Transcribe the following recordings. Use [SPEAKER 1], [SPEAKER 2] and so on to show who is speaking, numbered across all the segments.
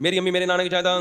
[SPEAKER 1] میری امی میرے نانا کی جائیداد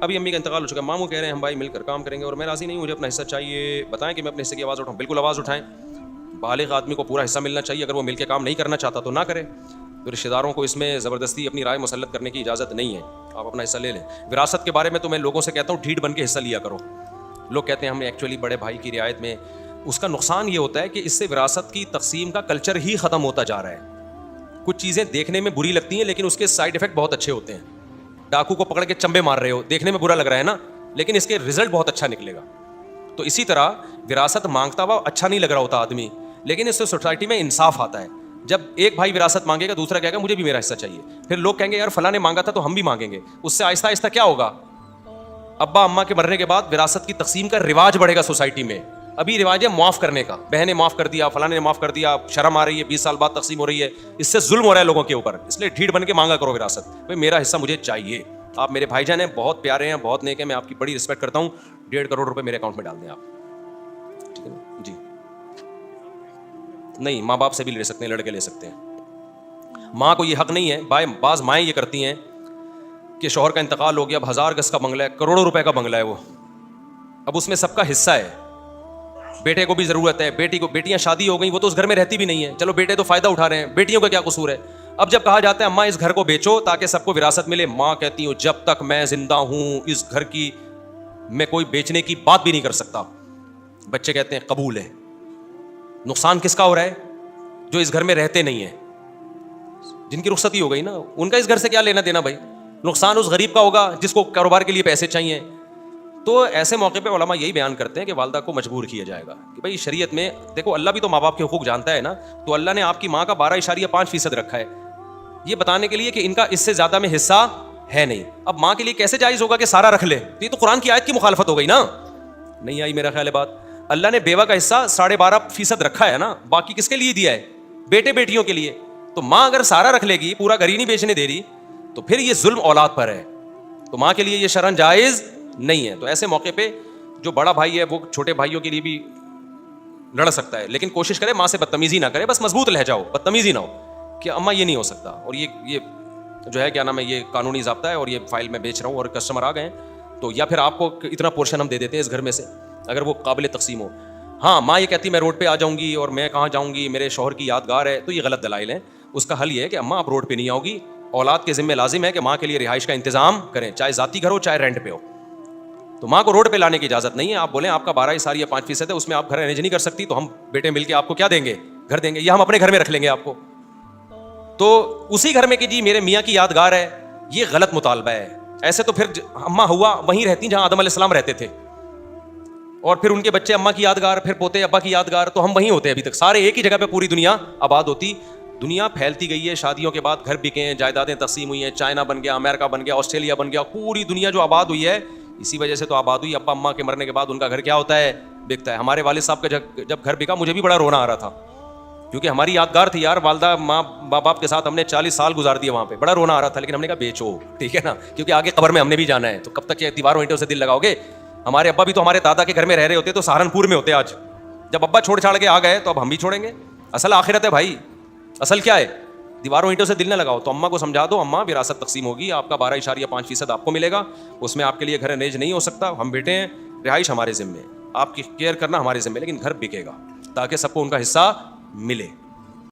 [SPEAKER 1] ابھی امی کا انتقال ہو چکا, ماموں کہہ رہے ہیں ہم بھائی مل کر کام کریں گے اور میں راضی نہیں ہوں, مجھے اپنا حصہ چاہیے, بتائیں کہ میں اپنے حصے کی آواز اٹھاؤں. بالکل آواز اٹھائیں, بالغ آدمی کو پورا حصہ ملنا چاہیے, اگر وہ مل کے کام نہیں کرنا چاہتا تو نہ کرے. تو رشتہ داروں کو اس میں زبردستی اپنی رائے مسلط کرنے کی اجازت نہیں ہے, آپ اپنا حصہ لے لیں. وراثت کے بارے میں تو میں لوگوں سے کہتا ہوں ڈھیٹ بن کے حصہ لیا کرو. لوگ کہتے ہیں ہم نے ایکچولی بڑے بھائی کی رعایت میں, اس کا نقصان یہ ہوتا ہے کہ اس سے وراثت کی تقسیم کا کلچر ہی ختم ہوتا جا رہا ہے. کچھ چیزیں دیکھنے میں بری لگتی ہیں لیکن اس کے سائڈ افیکٹ بہت اچھے ہوتے ہیں. ڈاکو کو پکڑ کے چمبے مار رہے ہو, دیکھنے میں برا لگ رہا ہے نا, لیکن اس کے رزلٹ بہت اچھا نکلے گا. تو اسی طرح وراثت مانگتا ہوا اچھا نہیں لگ رہا ہوتا آدمی, لیکن اس سے سوسائٹی میں انصاف آتا ہے. جب ایک بھائی وراثت مانگے گا دوسرا کہے گا مجھے بھی میرا حصہ چاہیے, پھر لوگ کہیں گے یار فلاں نے مانگا تھا تو ہم بھی مانگیں گے. اس سے آہستہ آہستہ کیا ہوگا, ابا اماں کے مرنے کے بعد وراثت کی تقسیم کا رواج بڑھے گا سوسائٹی میں. ابھی رواج ہے معاف کرنے کا, بہن نے معاف کر دیا, فلاں نے معاف کر دیا, شرم آ رہی ہے, 20 سال بعد تقسیم ہو رہی ہے, اس سے ظلم ہو رہا ہے لوگوں کے اوپر. اس لیے ڈھیٹ بن کے مانگا کرو وراثت, بھائی میرا حصہ مجھے چاہیے. آپ میرے بھائی جان ہیں, بہت پیارے ہیں, بہت نیک ہیں, میں آپ کی بڑی رسپیکٹ کرتا ہوں, 1.5 کروڑ روپے میرے اکاؤنٹ میں ڈال دیں آپ, ٹھیک ہے نا جی. نہیں, ماں باپ سے بھی لے سکتے ہیں, لڑکے لے سکتے ہیں. ماں کو یہ حق نہیں ہے. بعض مائیں یہ کرتی ہیں کہ شوہر کا انتقال ہو گیا, اب 1000 گز کا بنگلہ ہے, کروڑوں روپے کا بنگلہ ہے وہ, اب اس میں سب کا حصہ ہے. بیٹے کو بھی ضرورت ہے, بیٹی کو, بیٹیاں شادی ہو گئیں وہ تو اس گھر میں رہتی بھی نہیں ہے, چلو بیٹے تو فائدہ اٹھا رہے ہیں, بیٹیوں کا کیا قصور ہے. اب جب کہا جاتا ہے اماں اس گھر کو بیچو تاکہ سب کو وراثت ملے, ماں کہتی ہوں جب تک میں زندہ ہوں اس گھر کی میں کوئی بیچنے کی بات بھی نہیں کر سکتا. بچے کہتے ہیں قبول ہے. نقصان کس کا ہو رہا ہے, جو اس گھر میں رہتے نہیں ہیں, جن کی رخصتی ہو گئی نا, ان کا اس گھر سے کیا لینا دینا بھائی. نقصان اس غریب کا ہوگا جس کو کاروبار کے لیے پیسے چاہیے. تو ایسے موقع پہ علماء یہی بیان کرتے ہیں کہ والدہ کو مجبور کیا جائے گا کہ بھائی شریعت میں دیکھو, اللہ بھی تو ماں باپ کے حقوق جانتا ہے نا, تو اللہ نے آپ کی ماں کا 12.5% رکھا ہے یہ بتانے کے لیے کہ ان کا اس سے زیادہ میں حصہ ہے نہیں. اب ماں کے لیے کیسے جائز ہوگا کہ سارا رکھ لے, یہ تو قرآن کی آیت کی مخالفت ہو گئی نا. نہیں آئی میرا خیال ہے بات. اللہ نے بیوہ کا حصہ 12.5% رکھا ہے نا, باقی کس کے لیے دیا ہے, بیٹے بیٹیوں کے لیے. تو ماں اگر سارا رکھ لے گی, پورا گھر ہی نہیں بیچنے دے رہی, تو پھر یہ ظلم اولاد پر ہے. تو ماں کے لیے یہ شرعاً جائز نہیں ہے. تو ایسے موقع پہ جو بڑا بھائی ہے وہ چھوٹے بھائیوں کے لیے بھی لڑ سکتا ہے, لیکن کوشش کرے ماں سے بدتمیزی نہ کرے, بس مضبوط لہجہ ہو, بدتمیزی نہ ہو کہ اماں یہ نہیں ہو سکتا. اور یہ جو ہے کیا نام ہے, یہ قانونی ضابطہ ہے, اور یہ فائل میں بیچ رہا ہوں اور کسٹمر آ گئے تو, یا پھر آپ کو اتنا پورشن ہم دے دیتے ہیں اس گھر میں سے اگر وہ قابل تقسیم ہو. ہاں, ماں یہ کہتی ہے میں روڈ پہ آ جاؤں گی اور میں کہاں جاؤں گی, میرے شوہر کی یادگار ہے, تو یہ غلط دلائل ہیں. اس کا حل یہ ہے کہ اماں آپ روڈ پہ نہیں آؤ گی, اولاد کے ذمہ لازم ہے کہ ماں کے لیے رہائش کا انتظام کریں, چاہے ذاتی گھر ہو چاہے رینٹ پہ ہو. تو ماں کو روڈ پہ لانے کی اجازت نہیں ہے. آپ بولیں آپ کا 12.5% ہے, اس میں آپ گھر ارینج نہیں کر سکتی, تو ہم بیٹے مل کے آپ کو کیا دیں گے, گھر دیں گے, یا ہم اپنے گھر میں رکھ لیں گے آپ کو. تو اسی گھر میں کہ جی میرے میاں کی یادگار ہے, یہ غلط مطالبہ ہے. ایسے تو پھر اماں ہوا وہیں رہتی جہاں آدم علیہ السلام رہتے تھے, اور پھر ان کے بچے اماں کی یادگار, پھر پوتے ابا کی یادگار, تو ہم وہیں ہوتے ابھی تک, سارے ایک ہی جگہ پہ پوری دنیا آباد ہوتی. دنیا پھیلتی گئی ہے, شادیوں کے بعد گھر بکے ہیں, جائیدادیں تقسیم ہوئی ہیں, چائنا بن گیا, امریکہ بن گیا, آسٹریلیا بن گیا, پوری دنیا جو آباد ہوئی ہے اسی وجہ سے تو آباد ہوئی. ابا اماں کے مرنے کے بعد ان کا گھر کیا ہوتا ہے, بکتا ہے. ہمارے والد صاحب کا جب گھر بکا مجھے بھی بڑا رونا آ رہا تھا, کیونکہ ہماری یادگار تھی یار, والدہ ماں باپ کے ساتھ ہم نے 40 سال گزار دیے وہاں پہ, بڑا رونا آ رہا تھا. لیکن ہم نے کہا بیچو, ٹھیک ہے نا, کیونکہ آگے قبر میں ہم نے بھی جانا ہے, تو کب تک یہ دیواروں اینٹوں سے دل لگاؤ گے. ہمارے ابا بھی تو ہمارے دادا کے گھر میں رہ رہے ہوتے, تو سہارنپور میں ہوتے آج. جب ابا چھوڑ چھاڑ کے آ گئے تو اب ہم بھی چھوڑیں گے. اصل آخرت ہے بھائی, اصل کیا ہے, دیواروں اینٹوں سے دل نہ لگاؤ. تو اماں کو سمجھا دو, اماں وراثت تقسیم ہوگی, آپ کا 12.5% آپ کو ملے گا, اس میں آپ کے لیے گھر ارینج نہیں ہو سکتا, ہم بیٹے ہیں, رہائش ہمارے ذمے ہے, آپ کی کیئر کرنا ہمارے ذمے, لیکن گھر بکے گا تاکہ سب کو ان کا حصہ ملے.